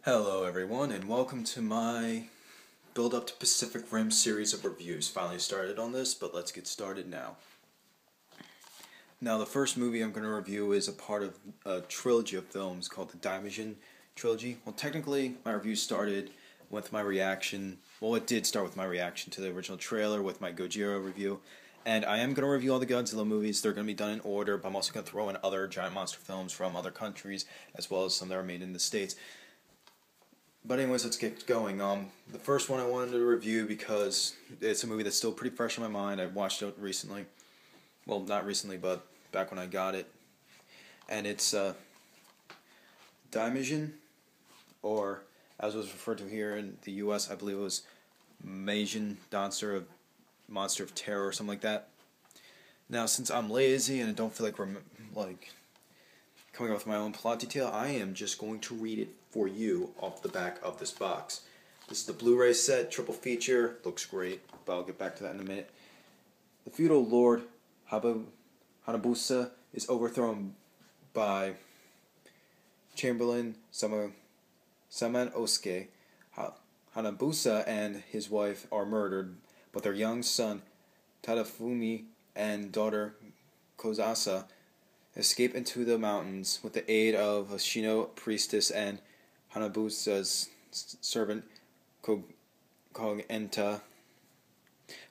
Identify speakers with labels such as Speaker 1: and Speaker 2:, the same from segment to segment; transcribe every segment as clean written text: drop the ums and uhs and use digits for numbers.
Speaker 1: Hello everyone, and welcome to my Build Up to Pacific Rim series of reviews. Finally started on this, but let's get started now. Now the first movie I'm going to review is a part of a trilogy of films called the Daimajin trilogy. Well, technically my review started with my reaction, it did start with my reaction to the original trailer with my Gojira review. And I am going to review all the Godzilla movies. They're going to be done in order, but I'm also going to throw in other giant monster films from other countries, as well as some that are made in the States. But anyways, let's get going. The first one I wanted to review because it's a movie that's still pretty fresh in my mind. I watched it recently. Well, not recently, but back when I got it. And it's Daimajin, or as it was referred to here in the U.S., I believe it was Majin, Monster of Terror, or something like that. Now, since I'm lazy and I don't feel like coming up with my own plot detail, I am just going to read it for you off the back of this box. This is the Blu-ray set, triple feature, looks great, but I'll get back to that in a minute. The feudal lord Hanabusa is overthrown by Chamberlain Samanosuke. Hanabusa and his wife are murdered, but their young son Tadafumi and daughter Kozasa escape into the mountains with the aid of a Shino priestess and Hanabusa's servant Kogenta.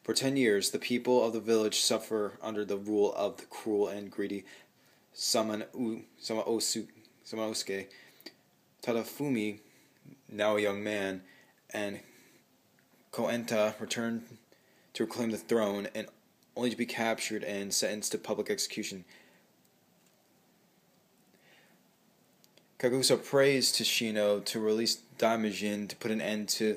Speaker 1: For 10 years, the people of the village suffer under the rule of the cruel and greedy Samanosuke. Tadafumi, now a young man, and Koenta return to reclaim the throne, and only to be captured and sentenced to public execution. Kagusa prays to Shino to release Daimajin to put an end to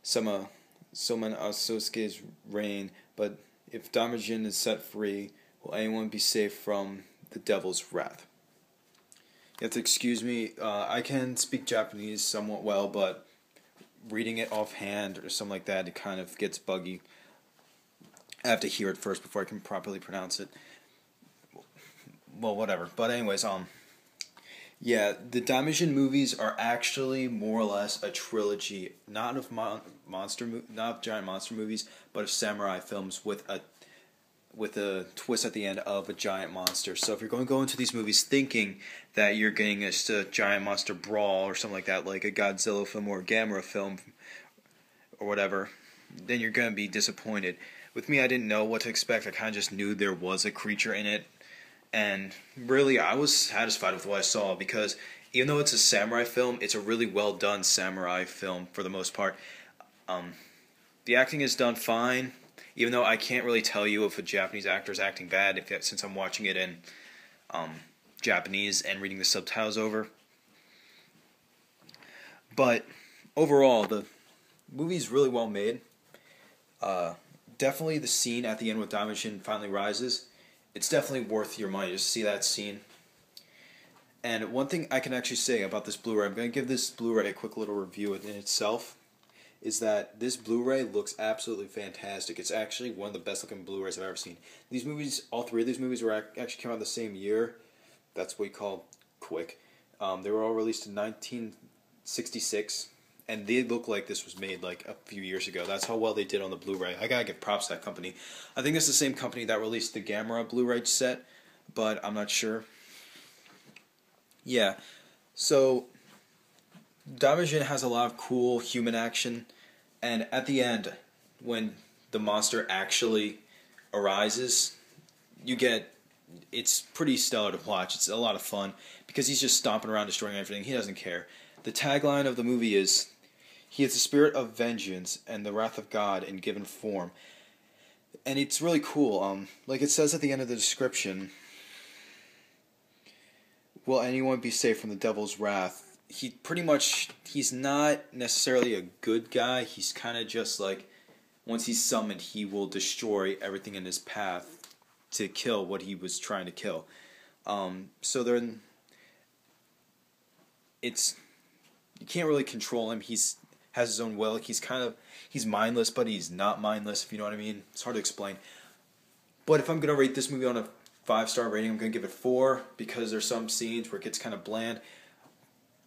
Speaker 1: Samanosuke's reign, but if Daimajin is set free, will anyone be safe from the devil's wrath? You have to excuse me, I can speak Japanese somewhat well, but reading it offhand or something like that, it kind of gets buggy. I have to hear it first before I can properly pronounce it. Well, whatever. But anyways, yeah, the Daimajin movies are actually more or less a trilogy, not of giant monster movies, but of samurai films with a twist at the end of a giant monster. So if you're going to go into these movies thinking that you're getting just a giant monster brawl or something like that, like a Godzilla film or a Gamera film or whatever, then you're going to be disappointed. With me, I didn't know what to expect. I kind of just knew there was a creature in it. And really, I was satisfied with what I saw, because even though it's a samurai film, it's a really well done samurai film for the most part. The acting is done fine, even though I can't really tell you if a Japanese actor is acting bad since I'm watching it in Japanese and reading the subtitles over. But overall, the movie's really well made. Definitely the scene at the end with Daimajin finally rises. It's definitely worth your money to see that scene. And one thing I can actually say about this Blu-ray, I'm going to give this Blu-ray a quick little review in itself, is that this Blu-ray looks absolutely fantastic. It's actually one of the best looking Blu-rays I've ever seen. These movies, all three of these movies actually came out the same year. That's what we call quick. They were all released in 1966. And they look like this was made like a few years ago. That's how well they did on the Blu-ray. I gotta give props to that company. I think it's the same company that released the Gamera Blu-ray set, but I'm not sure. Yeah, so Daimajin has a lot of cool human action, and at the end, when the monster actually arises, it's pretty stellar to watch. It's a lot of fun, because he's just stomping around destroying everything. He doesn't care. The tagline of the movie is, "He is the spirit of vengeance and the wrath of God in given form." And it's really cool. Like it says at the end of the description, will anyone be safe from the devil's wrath? He's not necessarily a good guy. He's kind of just like, once he's summoned, he will destroy everything in his path to kill what he was trying to kill. So then, you can't really control him. Has his own will. He's mindless, but he's not mindless, if you know what I mean. It's hard to explain. But if I'm going to rate this movie on a 5-star rating, I'm going to give it 4, because there's some scenes where it gets kind of bland.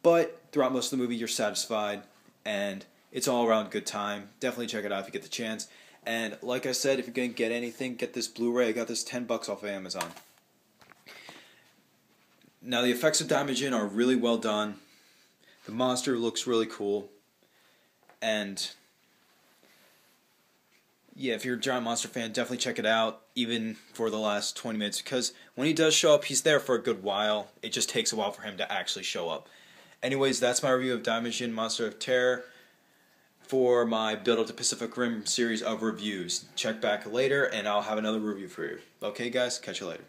Speaker 1: But throughout most of the movie you're satisfied, and it's all around good time. Definitely check it out if you get the chance. And like I said, if you're going to get anything, get this Blu-ray. I got this $10 off of Amazon. Now the effects of Daimajin are really well done. The monster looks really cool. And yeah, if you're a giant monster fan, definitely check it out, even for the last 20 minutes, because when he does show up, he's there for a good while. It just takes a while for him to actually show up. Anyways, that's my review of Daimajin Monster of Terror for my Build Up to Pacific Rim series of reviews. Check back later, and I'll have another review for you. Okay, guys? Catch you later.